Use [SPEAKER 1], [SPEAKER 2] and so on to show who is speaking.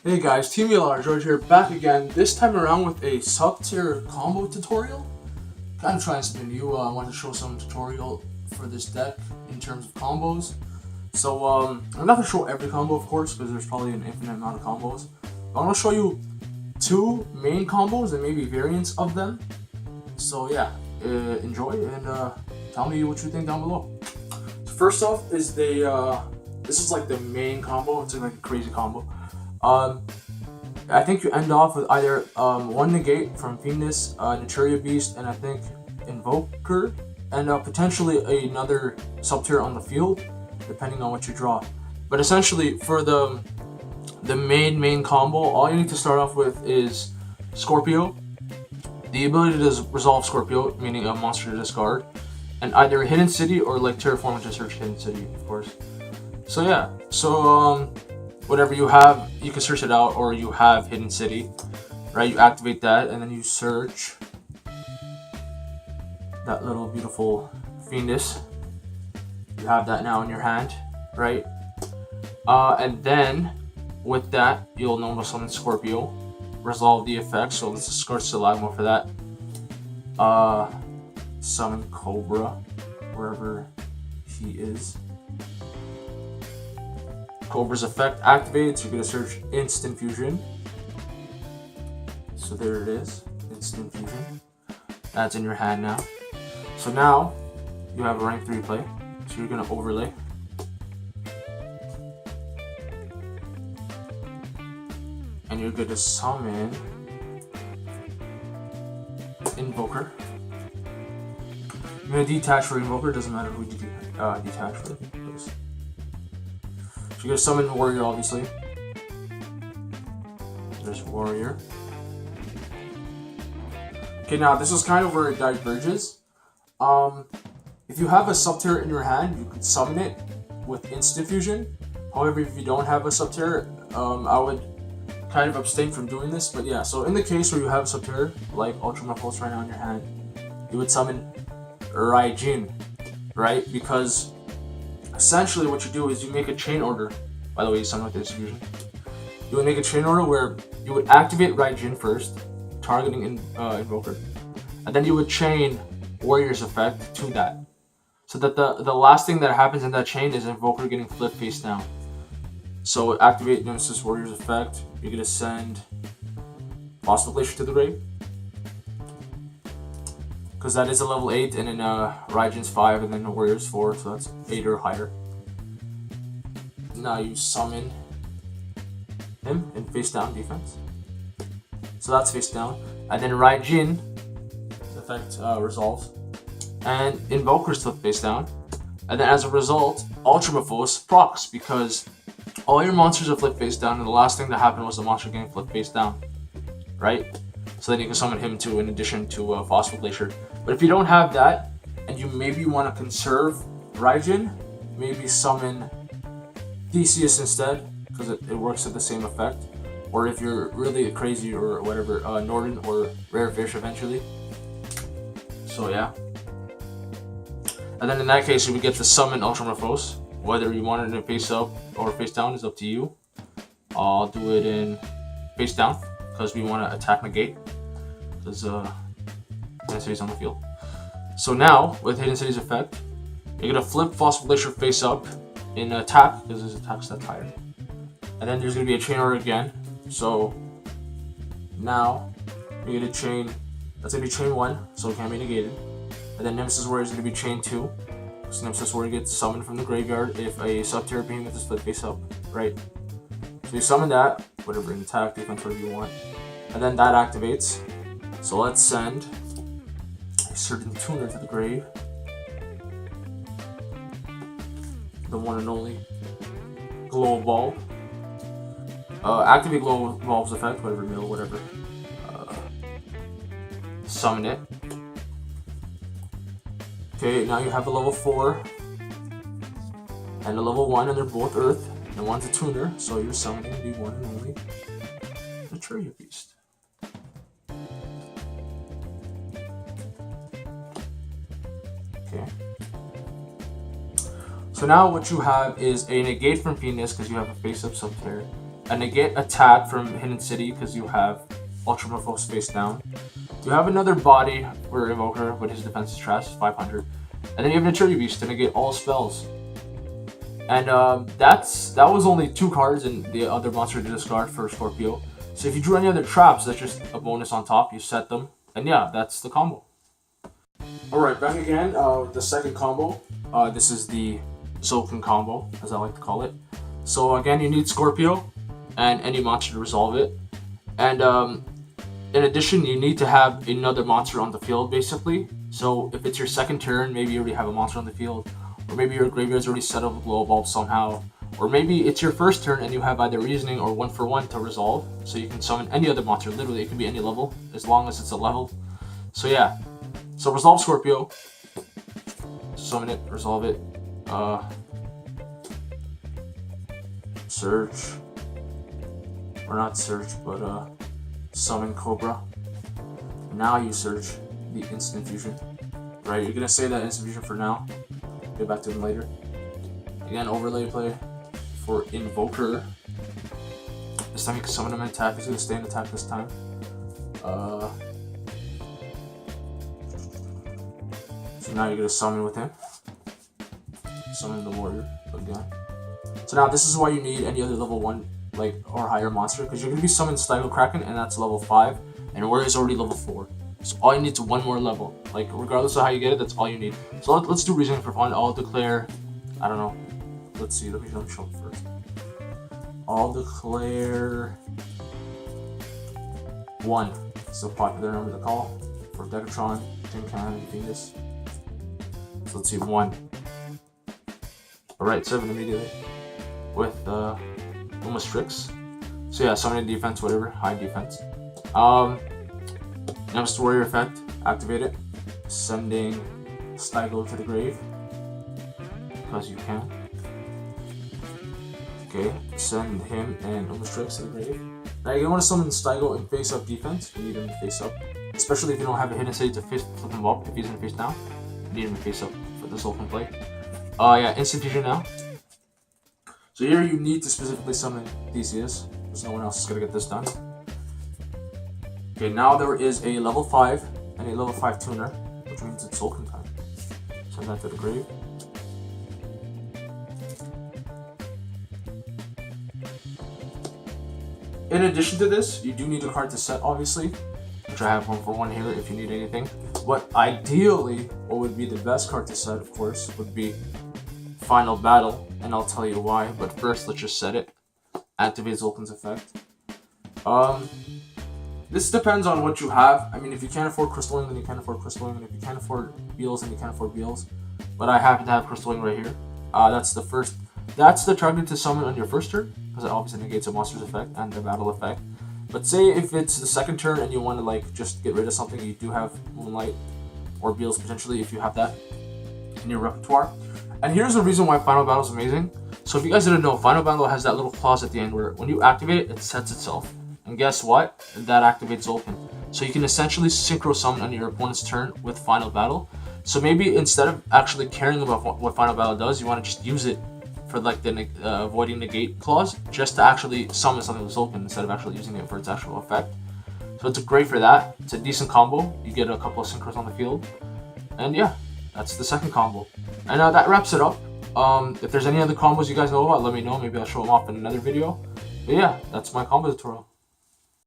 [SPEAKER 1] Hey guys, TeamVLR George here, back again, this time around with a Subterror combo tutorial. Kind of trying something new. I wanted to show some tutorial for this deck in terms of combos. So I'm not going to show every combo, of course, because there's probably an infinite amount of combos. But I'm going to show you two main combos and maybe variants of them. So yeah, enjoy and tell me what you think down below. So first off is this is like the main combo. It's like a crazy combo. I think you end off with either one negate from Fiendness, Naturia Beast, and I think Invoker, and potentially another Subterror on the field, depending on what you draw. But essentially, for the main combo, all you need to start off with is Scorpio, the ability to resolve Scorpio, meaning a monster to discard, and either Hidden City or like Terraform to search Hidden City, of course. So yeah, whatever you have, you can search it out, or you have Hidden City, right? You activate that, and then you search that little beautiful Fiendess. You have that now in your hand, right? And then, with that, you'll normal summon Scorpio, resolve the effect, so let's discard Stalagmo for that. Summon Cobra, wherever he is. Cobra's effect activates, you're going to search Instant Fusion. So there it is, Instant Fusion. That's in your hand now. So now, you have a rank 3 play. So you're going to overlay. And you're going to summon Invoker. You're going to detach for Invoker, doesn't matter who you detach for. So you're going to summon Warrior, obviously. There's Warrior. Okay, now this is kind of where it diverges. If you have a Subterror in your hand, you could summon it with Instant Fusion. However, if you don't have a Subterror, I would kind of abstain from doing this. But yeah, so in the case where you have a Subterror, like Ultra Pulse right now in your hand, you would summon Raijin, right? Because essentially what you do is you make a chain order. By the way, you summon with Instant Fusion. You would make a chain order where you would activate Raijin first, targeting Invoker, and then you would chain Warrior's effect to that. So that the last thing that happens in that chain is Invoker getting flipped face down. So activate Nemesis Warrior's effect, you're going to send Fossil Glacier to the grave. Because that is a level 8, and then Raijin's 5, and then the Warrior's 4, so that's 8 or higher. Now you summon him in face down defense. So that's face down. And then Raijin effect resolves. And Invoker's flipped face down. And then as a result, Ultramorphos procs, because all your monsters are flipped face down, and the last thing that happened was the monster getting flipped face down. Right? So then you can summon him too, in addition to Fossil Glacier. But if you don't have that, and you maybe want to conserve Raijin, maybe summon Theseus instead, because it works at the same effect. Or if you're really crazy or whatever, Norden or Rare Fish eventually. So yeah. And then in that case, you would get to summon Ultramorphos. Whether you want it in face up or face down is up to you. I'll do it in face down, because we want to attack negate, because Hidden City's on the field. So now, with Hidden City's effect, you're going to flip Fossil Glacier face up in attack, because his attack stat higher. And then there's going to be a chain order again. So now, you're going to chain, that's going to be chain 1, so it can't be negated. And then Nemesis Warrior is going to be chain 2. So Nemesis Warrior gets summoned from the graveyard if a Subterror Behemoth is flipped face up, right? So you summon that, whatever, in attack, defense, whatever you want. And then that activates. So let's send a certain tuner to the grave. The one and only Glow Bulb. Activate Glow Bulb's effect, whatever, mill, whatever. Summon it. Okay, now you have a level 4 and a level 1, and they're both Earth. And one's a tuner, so you're summoning the one and only Naturia Beast. Okay. So now what you have is a negate from Fiendness, because you have a face-up Subterror. a negate attack from Hidden City because you have Ultramorphos face down. You have another body for Evoker, but his defense is trash, 500. And then you have an Eternity Beast to negate all spells. And that was only 2 cards and the other monster to discard for Scorpio. So if you drew any other traps, that's just a bonus on top. You set them. And yeah, that's the combo. Alright, back again with the second combo. This is the Zolkin combo, as I like to call it. So again, you need Scorpio and any monster to resolve it. And in addition, you need to have another monster on the field, basically. So if it's your second turn, maybe you already have a monster on the field. Or maybe your graveyard's already set up with Glow Bulb somehow. Or maybe it's your first turn and you have either Reasoning or 1-for-1 to resolve. So you can summon any other monster. Literally, it can be any level, as long as it's a level. So yeah. So resolve Scorpio. Summon it, resolve it. Search. Or not search, but summon Cobra. Now you search the Instant Fusion. Right, you're gonna say that Instant Fusion for now. Get back to them later. Again, overlay play for Invoker. This time you can summon him and attack. He's gonna stay in attack this time. So now you're gonna summon with him. Summon the warrior again. So now this is why you need any other level 1 like or higher monster, because you're gonna be summoning Stygel Kraken and that's level 5, and warrior is already level 4. So all you need is one more level. Like regardless of how you get it, that's all you need. So let's do Reasoning for fun. I'll declare, I don't know. Let's see. Let me show them first. I'll declare 1. It's a popular number to call for Decatron, Tin Can, and Venus. So let's see, 1. Alright, 7 immediately. With almost tricks. So yeah, summoning defense, whatever, high defense. Next warrior effect, activate it. Sending Stygel to the grave. Because you can. Okay, send him and almost tricks to the grave. Now you want to summon Stygel in face up defense. You need him face up. Especially if you don't have a Hidden City to flip him up. If he's in face down, you need him face up for this open play. Yeah, Instant Fusion now. So here you need to specifically summon Theseus, because no one else is going to get this done. Okay, now there is a level 5 and a level 5 tuner, which means it's Sulkin time. Send that to the grave. In addition to this, you do need a card to set, obviously, which I have 1-for-1 here if you need anything. But ideally, what would be the best card to set, of course, would be Final Battle, and I'll tell you why. But first, let's just set it. Activate Zulkin's effect. This depends on what you have. I mean, if you can't afford Crystalling, then you can't afford Crystalling, and if you can't afford Beals, then you can't afford Beals. But I happen to have Crystalling right here. That's the target to summon on your first turn, because it obviously negates a monster's effect and the battle effect. But say if it's the second turn and you want to like just get rid of something, you do have Moonlight or Beals potentially if you have that in your repertoire. And here's the reason why Final Battle is amazing. So if you guys didn't know, Final Battle has that little clause at the end where when you activate it, it sets itself. And guess what? That activates Zulkin. So you can essentially synchro summon on your opponent's turn with Final Battle. So maybe instead of actually caring about what Final Battle does, you want to just use it for like the avoiding negate clause, just to actually summon something with Zulkin instead of actually using it for its actual effect. So it's great for that. It's a decent combo. You get a couple of synchros on the field. And yeah, that's the second combo. And that wraps it up. If there's any other combos you guys know about, let me know. Maybe I'll show them off in another video. But yeah, that's my combo tutorial.